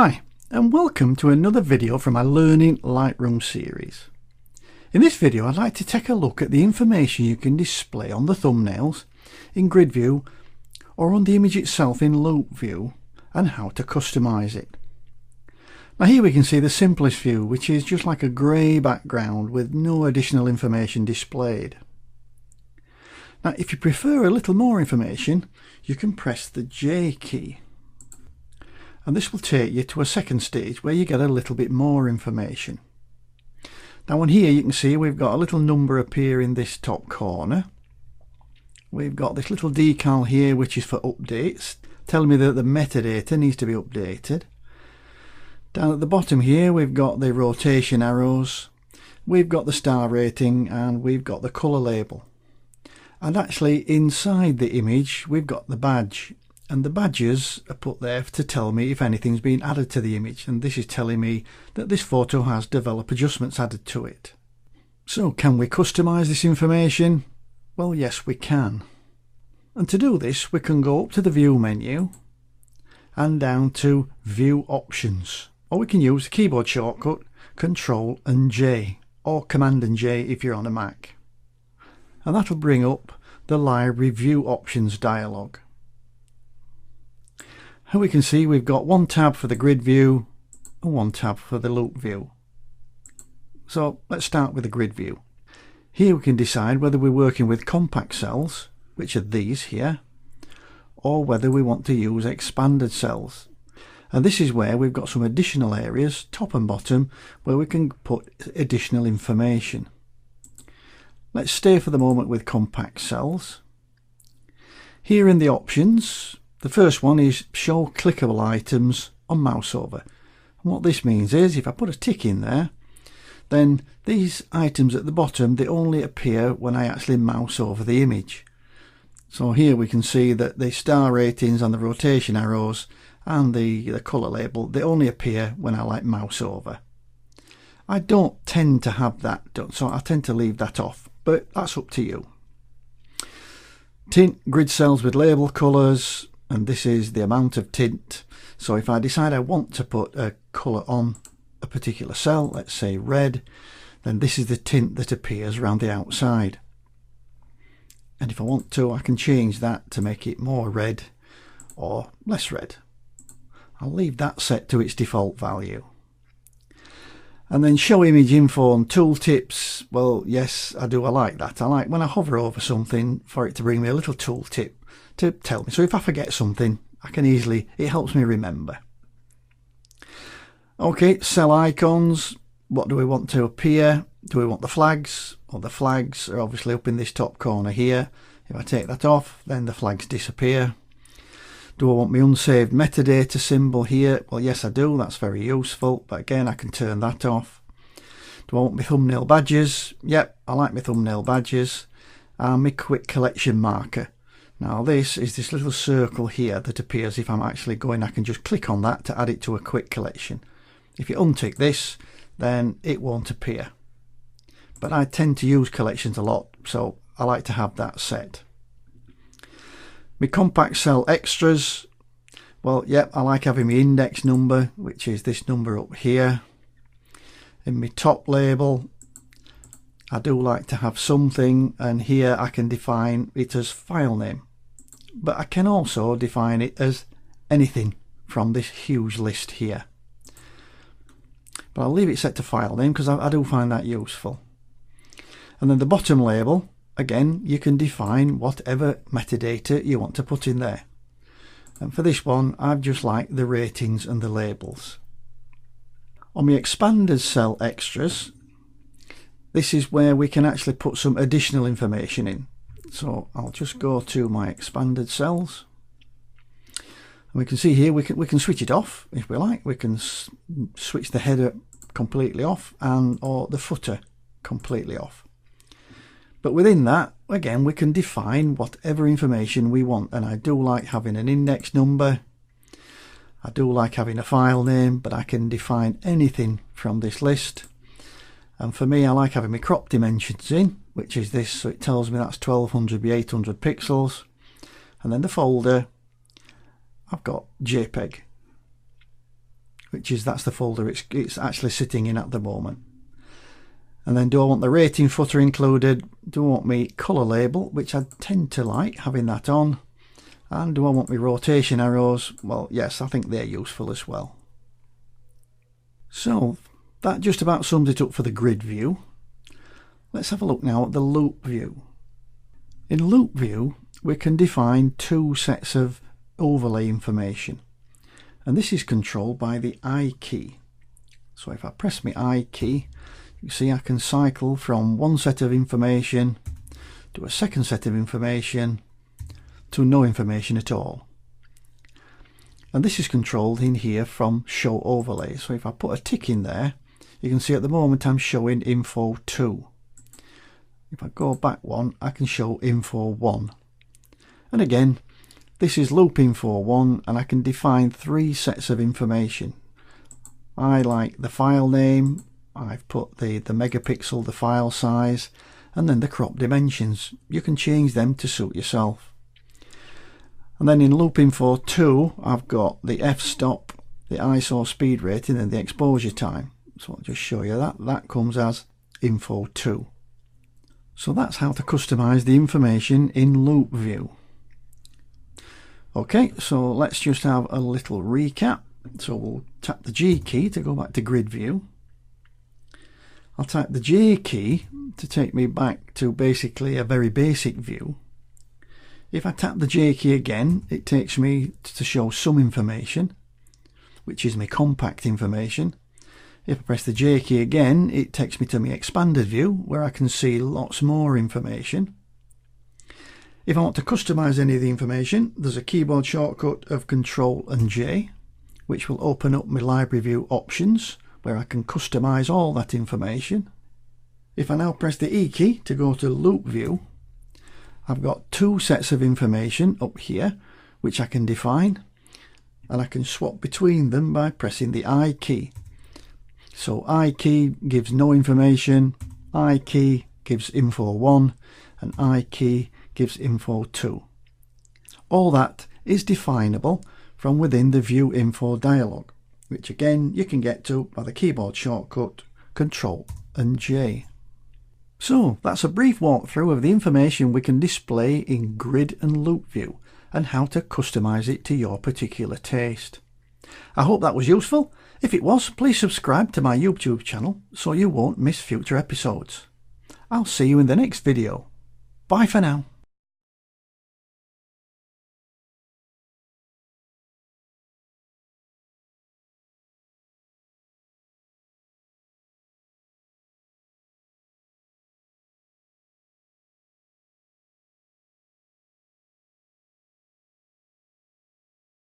Hi, and welcome to another video from my Learning Lightroom series. In this video I'd like to take a look at the information you can display on the thumbnails in grid view or on the image itself in loupe view and how to customize it. Now here we can see the simplest view, which is just like a grey background with no additional information displayed. Now if you prefer a little more information, you can press the J key. And this will take you to a second stage where you get a little bit more information. Now on here you can see we've got a little number appear in this top corner. We've got this little decal here which is for updates, telling me that the metadata needs to be updated. Down at the bottom here we've got the rotation arrows, we've got the star rating, and we've got the colour label. And actually inside the image we've got the badge. And the badges are put there to tell me if anything's been added to the image, and this is telling me that this photo has develop adjustments added to it. So can we customize this information? Well, yes we can. And to do this we can go up to the view menu and down to view options, or we can use the keyboard shortcut Control and J or Command and J if you're on a Mac. And that'll bring up the library view options dialog. Here we can see we've got one tab for the grid view and one tab for the loupe view. So let's start with the grid view. Here we can decide whether we're working with compact cells, which are these here, or whether we want to use expanded cells. And this is where we've got some additional areas, top and bottom, where we can put additional information. Let's stay for the moment with compact cells. Here in the options, the first one is show clickable items on mouse over. And what this means is if I put a tick in there, then these items at the bottom, they only appear when I actually mouse over the image. So here we can see that the star ratings and the rotation arrows and the colour label, they only appear when I mouse over. I don't tend to have that done, so I tend to leave that off, but that's up to you. Tint grid cells with label colours, and this is the amount of tint. So if I decide I want to put a colour on a particular cell, let's say red, then this is the tint that appears around the outside. And if I want to, I can change that to make it more red or less red. I'll leave that set to its default value. And then show image info and tooltips. Well, yes, I like that. I like when I hover over something for it to bring me a little tooltip to tell me. So if I forget something, it helps me remember. Okay, cell icons. What do we want to appear? Do we want the flags? Well, the flags are obviously up in this top corner here. If I take that off, then the flags disappear. Do I want my unsaved metadata symbol here? Well, yes, I do. That's very useful. But again, I can turn that off. Do I want my thumbnail badges? Yep, I like my thumbnail badges. And my quick collection marker. Now this is this little circle here that appears if I'm actually going. I can just click on that to add it to a quick collection. If you untick this, then it won't appear. But I tend to use collections a lot, so I like to have that set. My compact cell extras, well, yep, I like having my index number, which is this number up here. In my top label, I do like to have something, and here I can define it as file name. But I can also define it as anything from this huge list here. But I'll leave it set to file name because I do find that useful. And then the bottom label, again, you can define whatever metadata you want to put in there. And for this one, I've just liked the ratings and the labels. On my expanded cell extras, this is where we can actually put some additional information in. So I'll just go to my expanded cells. And we can see here we can switch it off if we like. We can switch the header completely off or the footer completely off. But within that, again, we can define whatever information we want. And I do like having an index number. I do like having a file name, but I can define anything from this list. And for me, I like having my crop dimensions in, which is this. So it tells me that's 1200 by 800 pixels. And then the folder, I've got JPEG. that's the folder it's actually sitting in at the moment. And then do I want the rating footer included? Do I want my colour label, which I tend to like having that on? And do I want my rotation arrows? Well, yes, I think they're useful as well. So that just about sums it up for the grid view. Let's have a look now at the loop view. In loop view, we can define two sets of overlay information, and this is controlled by the I key. So if I press my I key, you see I can cycle from one set of information to a second set of information to no information at all. And this is controlled in here from show overlay. So if I put a tick in there, you can see at the moment I'm showing info 2. If I go back one, I can show info 1. And again, this is loop info 1, and I can define 3 sets of information. I like the file name, I've put the megapixel, the file size, and then the crop dimensions. You can change them to suit yourself. And then in loop info 2, I've got the f-stop, the ISO speed rating, and the exposure time. So I'll just show you that comes as info 2. So that's how to customize the information in loop view. Okay, so let's just have a little recap. So we'll tap the G key to go back to grid view. I'll tap the J key to take me back to basically a very basic view. If I tap the J key again, it takes me to show some information, which is my compact information. If I press the J key again, it takes me to my expanded view where I can see lots more information. If I want to customize any of the information, there's a keyboard shortcut of Control and J, which will open up my library view options where I can customize all that information. If I now press the E key to go to loop view, I've got 2 sets of information up here which I can define, and I can swap between them by pressing the I key. So I key gives no information, I key gives info 1, and I key gives info 2. All that is definable from within the view info dialog, which again you can get to by the keyboard shortcut Control and J. So that's a brief walkthrough of the information we can display in grid and loop view and how to customize it to your particular taste. I hope that was useful. If it was, please subscribe to my YouTube channel so you won't miss future episodes. I'll see you in the next video. Bye for now.